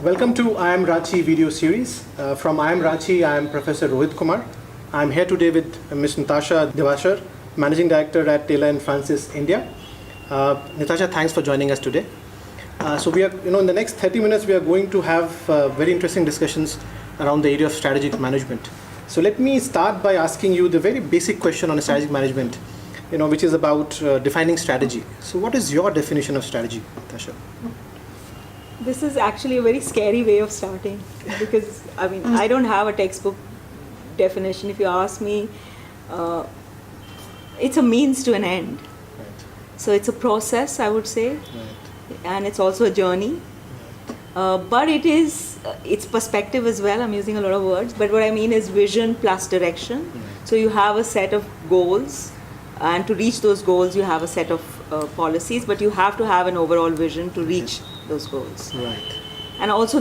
Welcome to IIM Ranchi video series. From IIM Ranchi, I am Professor Rohit Kumar. I am here today with Ms. Nitasha Devasar, Managing Director at Taylor & Francis, India. Nitasha, thanks for joining us today. So we are, in the next 30 minutes, we are going to have very interesting discussions around the area of strategic management. So let me start by asking you the very basic question on strategic management, which is about defining strategy. So what is your definition of strategy, Nitasha? This is actually a very scary way of starting because, I don't have a textbook definition. If you ask me, it's a means to an end. Right. So it's a process, I would say, Right. and it's also a journey. But it's perspective as well. I'm using a lot of words, but what I mean is vision plus direction. Right. So you have a set of goals, and to reach those goals, you have a set of policies, but you have to have an overall vision to reach those goals. Right. And also,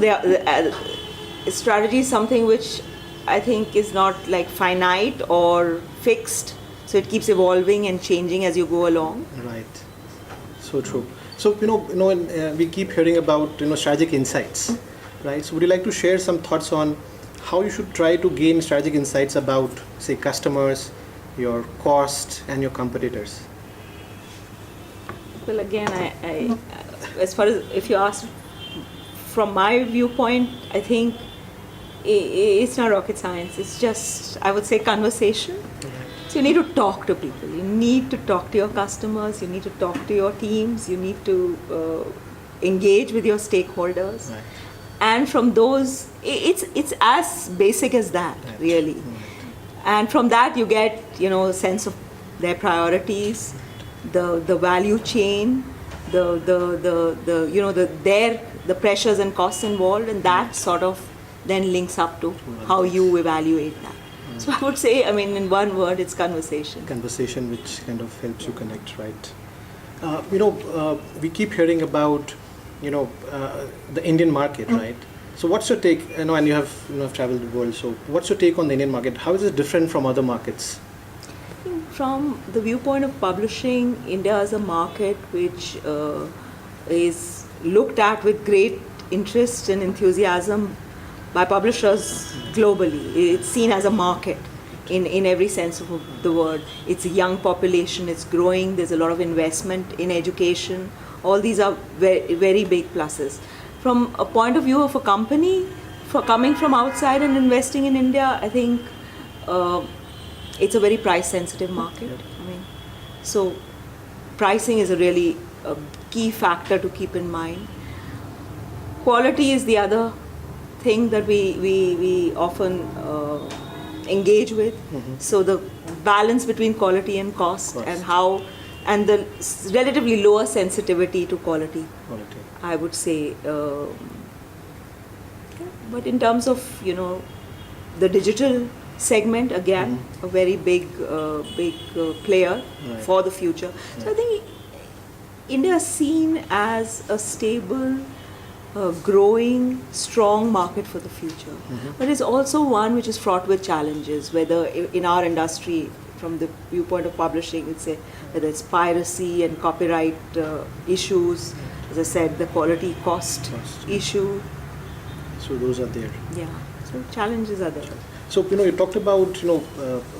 strategy is something which I think is not like finite or fixed. So it keeps evolving and changing as you go along. Right. So true. So we keep hearing about strategic insights, right? So would you like to share some thoughts on how you should try to gain strategic insights about, say, customers, your cost, and your competitors? Well, again, I as far as if you ask from my viewpoint, I think it's not rocket science. It's just, I would say, conversation. So you need to talk to people. You need to talk to your customers. You need to talk to your teams. You need to engage with your stakeholders. Right. And from those, it's as basic as that, Right. really. Right. And from that you get a sense of their priorities, the value chain, the pressures and costs involved, and that sort of then links up to how you evaluate that. So I would say, in one word, it's conversation. Conversation, which kind of helps you connect, right? We keep hearing about the Indian market, right? So what's your take? And you have traveled the world. So what's your take on the Indian market? How is it different from other markets? From the viewpoint of publishing, India is a market which is looked at with great interest and enthusiasm by publishers globally. It's seen as a market in every sense of the word. It's a young population, it's growing, there's a lot of investment in education. All these are very, very big pluses. From a point of view of a company, for coming from outside and investing in India, I think it's a very price-sensitive market. So pricing is a really key factor to keep in mind. Quality is the other thing that we often engage with. Mm-hmm. So the balance between quality and cost, and the relatively lower sensitivity to quality. I would say. But in terms of the digital segment, again, a very big player for the future. So I think India is seen as a stable, growing, strong market for the future. Mm-hmm. But it's also one which is fraught with challenges, whether in our industry, from the viewpoint of publishing, whether it's piracy and copyright issues, as I said, the quality cost issue. So those are there. Yeah, so challenges are there. So you talked about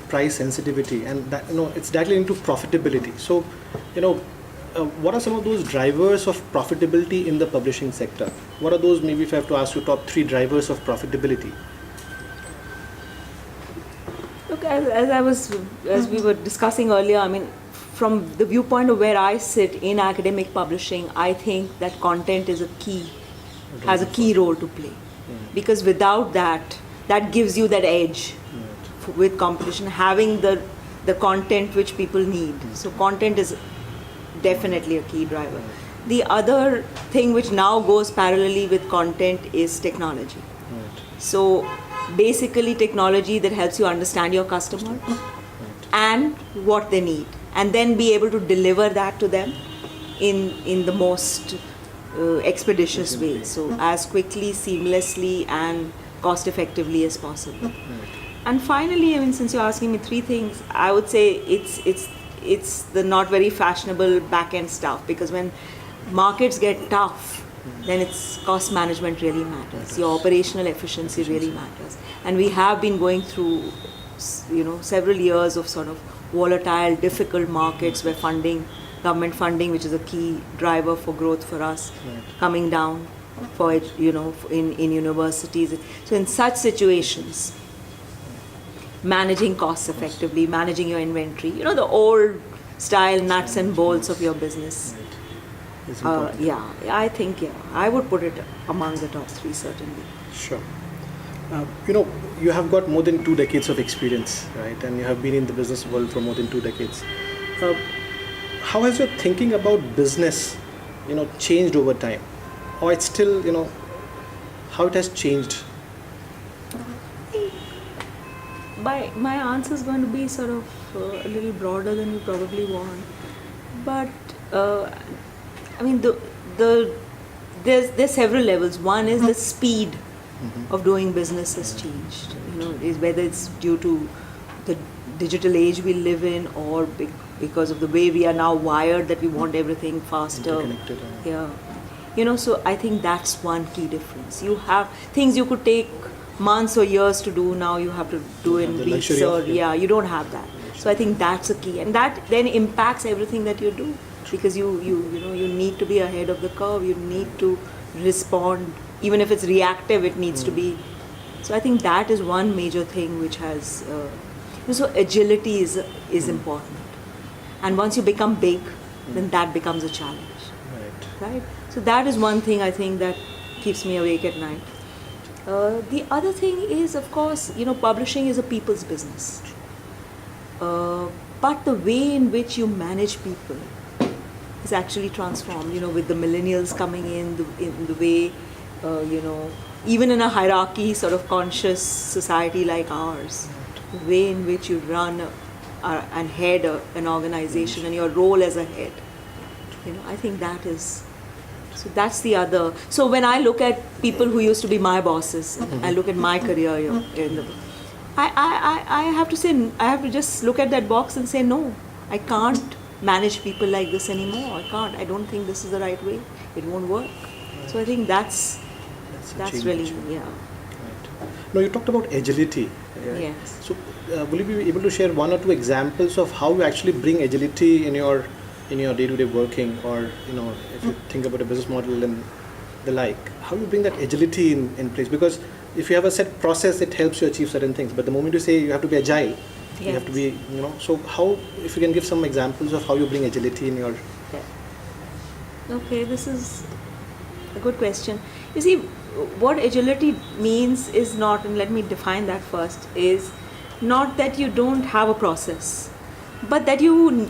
price sensitivity, and that it's directly into profitability. So what are some of those drivers of profitability in the publishing sector? What are those, maybe if I have to ask you, top 3 drivers of profitability? Look, as we were discussing earlier, from the viewpoint of where I sit in academic publishing, I think that content is has a key role to play. Because without that gives you that edge with competition, having the content which people need. So content is definitely a key driver. The other thing which now goes parallelly with content is technology. So basically technology that helps you understand your customer and what they need, and then be able to deliver that to them in the most expeditious way. So as quickly, seamlessly, and cost effectively as possible. And finally, since you're asking me 3 things, I would say it's the not very fashionable back-end stuff, because when markets get tough, then it's cost management really matters. Your operational efficiency really matters. And we have been going through, several years of sort of volatile, difficult markets where government funding, which is a key driver for growth for us, coming down for in universities. So in such situations, managing costs effectively, managing your inventory, the old style nuts and bolts of your business. I think I would put it among the top 3 certainly. Sure. You have got more than 2 decades of experience, right? And you have been in the business world for more than 2 decades. How has your thinking about business, changed over time? Or it's still, how it has changed? My answer is going to be sort of a little broader than you probably want. But, there's several levels. One is the speed of doing business has changed. Whether it's due to the digital age we live in or because of the way we are now wired that we want everything faster. So I think that's one key difference. You have things you could take months or years to do, now you have to do in weeks you don't have that. So I think that's a key, and that then impacts everything that you do, because you need to be ahead of the curve. You need to respond, even if it's reactive, it needs to be. So I think that is one major thing which has so agility is important, and once you become big, then that becomes a challenge, right? So that is one thing I think that keeps me awake at night. The other thing is, of course, publishing is a people's business. But the way in which you manage people is actually transformed, with the millennials coming in the way, even in a hierarchy sort of conscious society like ours, the way in which you run and head an organization and your role as a head, I think that is. So that's the other. So when I look at people who used to be my bosses, I look at my career I have to say, I have to just look at that box and say, no, I can't manage people like this anymore. I can't. I don't think this is the right way. It won't work. So I think that's really, No, you talked about agility. Yes. So will you be able to share 1 or 2 examples of how you actually bring agility in your day-to-day working, or if you think about a business model and the like, how you bring that agility in place? Because if you have a set process, it helps you achieve certain things, but the moment you say you have to be agile, you have to be, so how, if you can give some examples of how you bring agility in your... Okay, this is a good question. You see, what agility means is not, and let me define that first, is not that you don't have a process, but that you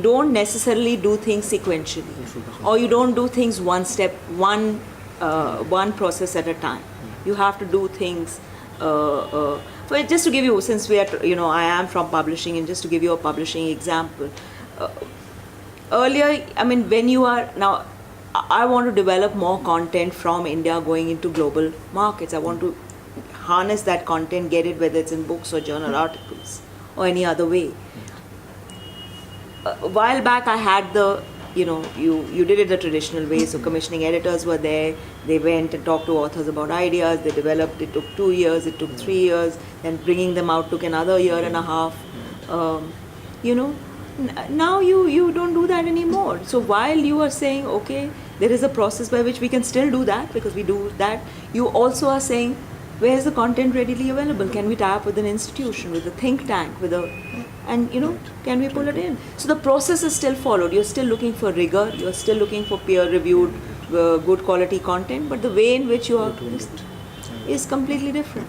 don't necessarily do things sequentially, or you don't do things one process at a time. You have to do things. Just to give you, since we are, I am from publishing, and just to give you a publishing example. Earlier, when you are now, I want to develop more content from India going into global markets. I want to harness that content, get it, whether it's in books or journal articles or any other way. A while back I had you did it the traditional way, so commissioning editors were there, they went and talked to authors about ideas, they developed, it took 2 years, it took 3 years, then bringing them out took another year and a half. Now you don't do that anymore. So while you are saying, okay, there is a process by which we can still do that, because we do that, you also are saying, where is the content readily available? Can we tie up with an institution, with a think tank, can we pull it in? So the process is still followed. You're still looking for rigor, you're still looking for peer-reviewed, good quality content, but the way in which you are is completely different.